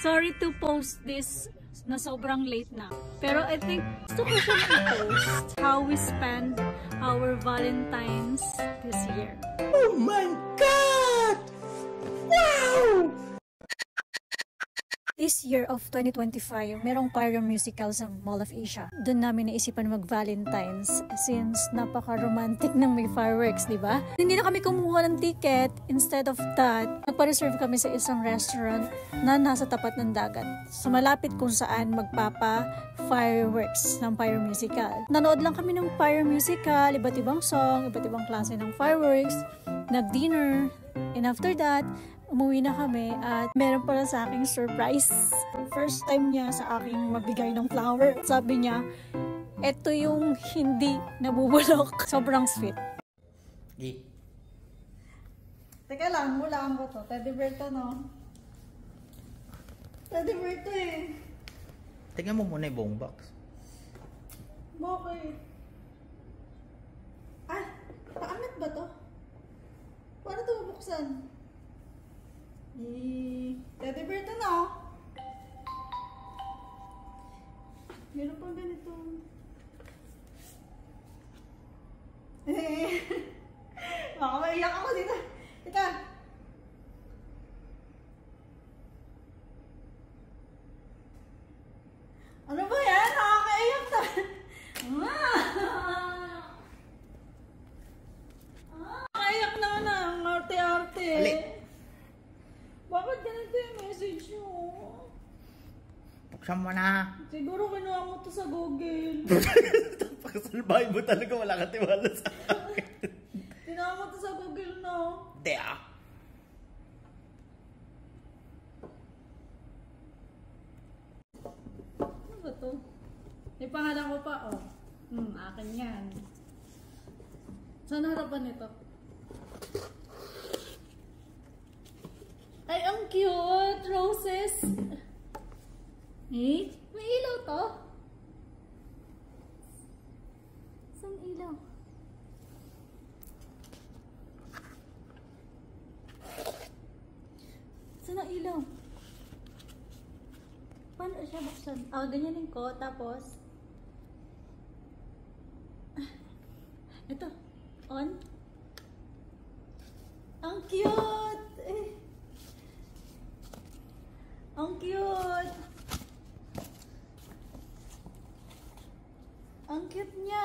Sorry to post this na sobrang late na. Pero I think gusto ko siya i-post how we spend our Valentine's this year. Oh my God! Wow! This year of 2025, merong Pyro Musical sa Mall of Asia. Doon namin naisipan mag-Valentine's since napaka-romantic ng may fireworks, di ba? Hindi na kami kumuha ng ticket. Instead of that, nagpa-reserve kami sa isang restaurant na nasa tapat ng dagat. So malapit kung saan magpapa-fireworks ng Pyro Musical. Nanood lang kami ng Pyro Musical, iba't ibang song, iba't ibang klase ng fireworks, nag-dinner, and after that, umuwi na kami at meron pala sa aking surprise. First time niya sa aking magbigay ng flower. Sabi niya, eto yung hindi nabubulok. Sobrang sweet. Teka lang, hulaan ko to. Teddy bear to, no? Teddy bear to eh. Tingnan mo muna yung buong box. Bakit? Ay, paangat ba to? Paano ito bubuksan? Teddy bear to, no? Meron pang ganito. Baka maiyak ako dito. Teka. Ano ba yan? Nakakaiyak na. Nakakaiyak naman na. Ang arte-arte. Bakit ganito yung message nyo? Buksan mo na. Siguro kinuha mo to sa Google. Pagkasalbahin mo talaga, wala ka tiwala sa akin. Kinuha mo to sa Google, no? Hindi ah. Ano ba to? May pangalan ko pa, oh. Akin yan. Saan harapan nito? Ay, ang cute! Roses! Eh? May ilaw to? Saan ilaw? Saan ang ilaw? Paano siya buksan? Ganyanin ko, tapos ito, on. Ang cute! Ang cute! Ang cute niya!